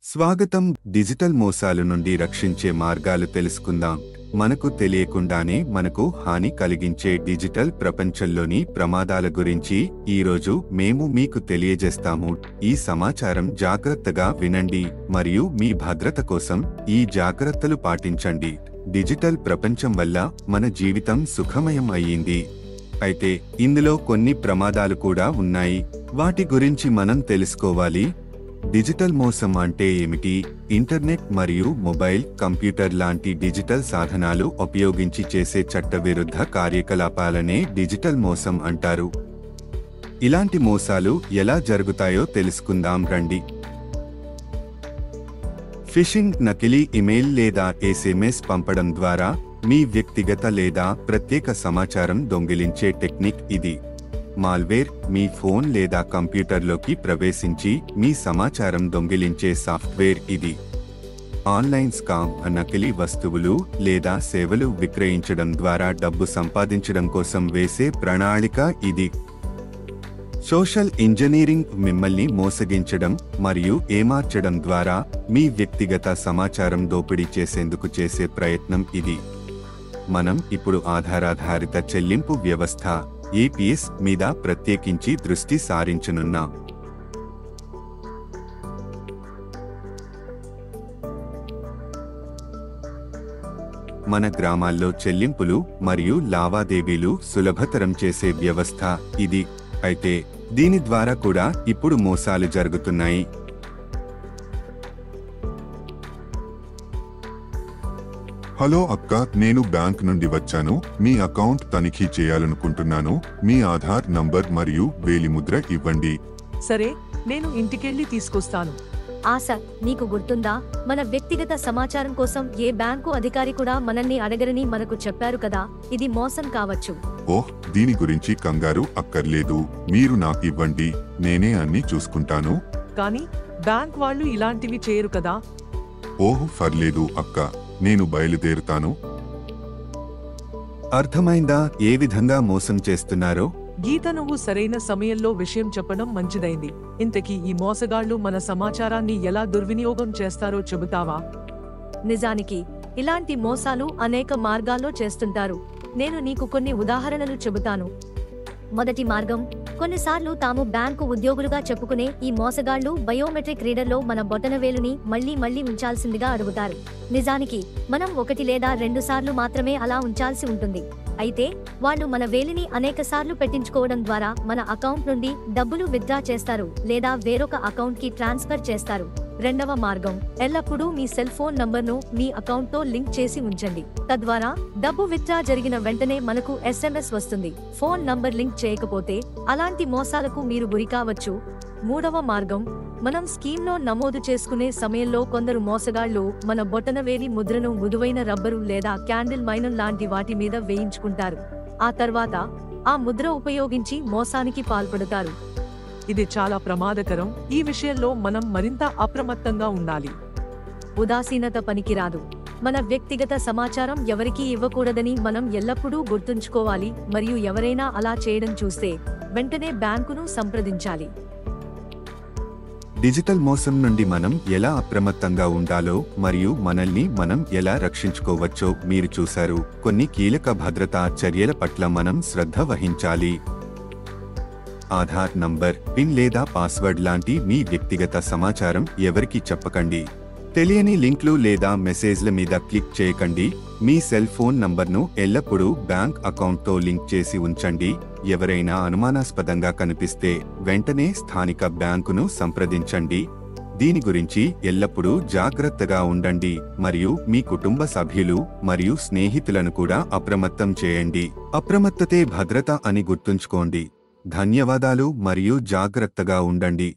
స్వాగతం. డిజిటల్ మోసాల నుండి రక్షించే మార్గాలు తెలుసుకుందాం. మనకు తెలియకుండానే మనకు హాని కలిగించే డిజిటల్ ప్రపంచంలోని ప్రమాదాల గురించి ఈరోజు మేము మీకు తెలియజేస్తాము. ఈ సమాచారం జాగ్రత్తగా వినండి మరియు మీ భద్రత కోసం ఈ జాగ్రత్తలు పాటించండి. డిజిటల్ ప్రపంచం వల్ల మన జీవితం సుఖమయం అయ్యింది. అయితే ఇందులో కొన్ని ప్రమాదాలు కూడా ఉన్నాయి. వాటి గురించి మనం తెలుసుకోవాలి. డిజిటల్ మోసం అంటే ఏమిటి? ఇంటర్నెట్ మరియు మొబైల్, కంప్యూటర్ లాంటి డిజిటల్ సాధనాలు ఉపయోగించి చేసే చట్టవిరుద్ధ కార్యకలాపాలనే డిజిటల్ మోసం అంటారు. ఇలాంటి మోసాలు ఎలా జరుగుతాయో తెలుసుకుందాం రండి. ఫిషింగ్, నకిలీ ఇమెయిల్ లేదా ఎస్ఎంఎస్ పంపడం ద్వారా మీ వ్యక్తిగత లేదా ప్రత్యేక సమాచారం దొంగిలించే టెక్నిక్ ఇది. మాల్వేర్ మీ ఫోన్ లేదా కంప్యూటర్లోకి ప్రవేశించి మీ సమాచారం దొంగిలించే సాఫ్ట్వేర్ ఇది. ఆన్లైన్ స్కామ్, నకిలీ వస్తువులు లేదా సేవలు విక్రయించడం ద్వారా డబ్బు సంపాదించడం కోసం వేసే ప్రణాళిక ఇది. సోషల్ ఇంజనీరింగ్ మిమ్మల్ని మోసగించడం మరియు ఏమార్చడం ద్వారా మీ వ్యక్తిగత సమాచారం దోపిడీ చేసేందుకు చేసే ప్రయత్నం ఇది. మనం ఇప్పుడు ఆధారాధారిత చెల్లింపు వ్యవస్థ ఏపీఎస్ మీద ప్రత్యేకించి దృష్టి సారించనున్నాం. మన గ్రామాల్లో చెల్లింపులు మరియు లావాదేవీలు సులభతరం చేసే వ్యవస్థ ఇది. అయితే దీని ద్వారా కూడా ఇప్పుడు మోసాలు జరుగుతున్నాయి. హలో అక్క, నేను బ్యాంక్ నుండి వచ్చాను. మీ అకౌంట్ తనిఖీ చేయాలనుకుంటున్నాను. మీ ఆధార్ నంబర్ మరియు వేలిముద్ర ఇవ్వండి. సరే, నేను ఇంటికెళ్ళి తీసుకొస్తాను. ఆశ, నీకు గుర్తుందా? మన వ్యక్తిగత సమాచారం కోసం ఏ బ్యాంకు అధికారి కూడా మనల్ని అడగరని మనకు చెప్పారు కదా. ఇది మోసం కావచ్చు. ఓహ్, దీని గురించి కంగారు అక్కర్లేదు. మీరు నాకు ఇవ్వండి, నేనే అన్ని చూసుకుంటాను. కానీ బ్యాంక్ వాళ్ళు ఇలాంటివి చేయరు కదా. ఓహ్, పర్లేదు అక్క, నేను బయలుదేరుతాను. అర్థమైందా ఏ విధంగా మోసం చేస్తున్నారో? గీత, నువ్వు సరైన సమయంలో విషయం చెప్పడం మంచిదైంది. ఇంతకీ ఈ మోసగాళ్లు మన సమాచారాన్ని ఎలా దుర్వినియోగం చేస్తారో చెబుతావా? నిజానికి ఇలాంటి మోసాలు అనేక మార్గాల్లో చేస్తుంటారు. నేను నీకు కొన్ని ఉదాహరణలు చెబుతాను. మొదటి మార్గం, కొన్నిసార్లు తాము బ్యాంకు ఉద్యోగులుగా చెప్పుకునే ఈ మోసగాళ్లు బయోమెట్రిక్ రీడర్లో మన బొటనవేలుని మళ్లీ ఉంచాల్సిందిగా అడుగుతారు. నిజానికి మనం 1 లేదా 2 సార్లు మాత్రమే అలా ఉంచాల్సి ఉంటుంది. అయితే వాళ్ళు మన వేలిని అనేక సార్లు పెట్టించుకోవడం ద్వారా మన అకౌంట్ నుండి డబ్బులు విత్డ్రా చేస్తారు లేదా వేరొక అకౌంట్ కి ట్రాన్స్ఫర్ చేస్తారు. రెండవ మార్గం, ఎల్లప్పుడూ మీ సెల్ ఫోన్ నంబర్ను మీ అకౌంట్తో లింక్ చేసి ఉంచండి. తద్వారా డబ్బు విత్డ్రా జరిగిన వెంటనే మనకు ఎస్ఎంఎస్ వస్తుంది. ఫోన్ నంబర్ లింక్ చేయకపోతే అలాంటి మోసాలకు మీరు గురికావచ్చు. మూడవ మార్గం, మనం స్కీమ్లో నమోదు చేసుకునే సమయంలో కొందరు మోసగాళ్లు మన బొటనవేలి ముద్రను మృదువైన రబ్బరు లేదా క్యాండిల్ మైనం లాంటి వాటి మీద వేయించుకుంటారు. ఆ తర్వాత ఆ ముద్ర ఉపయోగించి మోసానికి పాల్పడతారు. ఇది చాలా ప్రమాదకరం. ఈ విషయంలో మనం మరింత అప్రమత్తంగా ఉండాలి. ఉదాసీనత పనికిరాదు. మన వ్యక్తిగత సమాచారం ఎవరికీ ఇవ్వకూడదని మనం ఎల్లప్పుడూ గుర్తుంచుకోవాలి మరియు ఎవరైనా అలా చేయడం చూస్తే వెంటనే బ్యాంకును సంప్రదించాలి. డిజిటల్ మోసం నుండి మనం ఎలా అప్రమత్తంగా ఉండాలో మరియు మనల్ని మనం ఎలా రక్షించుకోవచ్చో మీరు చూశారు. కొన్ని కీలక భద్రతా చర్యల పట్ల మనం శ్రద్ధ వహించాలి. ఆధార్ నంబర్, పిన్ లేదా పాస్వర్డ్ లాంటి మీ వ్యక్తిగత సమాచారం ఎవరికీ చెప్పకండి. తెలియని లింక్లు లేదా మెసేజ్ల మీద క్లిక్ చేయకండి. మీ సెల్ ఫోన్ నంబర్ను ఎల్లప్పుడూ బ్యాంక్ అకౌంట్తో లింక్ చేసి ఉంచండి. ఎవరైనా అనుమానాస్పదంగా కనిపిస్తే వెంటనే స్థానిక బ్యాంకును సంప్రదించండి. దీని గురించి ఎల్లప్పుడూ జాగ్రత్తగా ఉండండి మరియు మీ కుటుంబ సభ్యులు మరియు స్నేహితులను కూడా అప్రమత్తం చేయండి. అప్రమత్తతే భద్రత అని గుర్తుంచుకోండి. ధన్యవాదాలు మరియు జాగ్రత్తగా ఉండండి.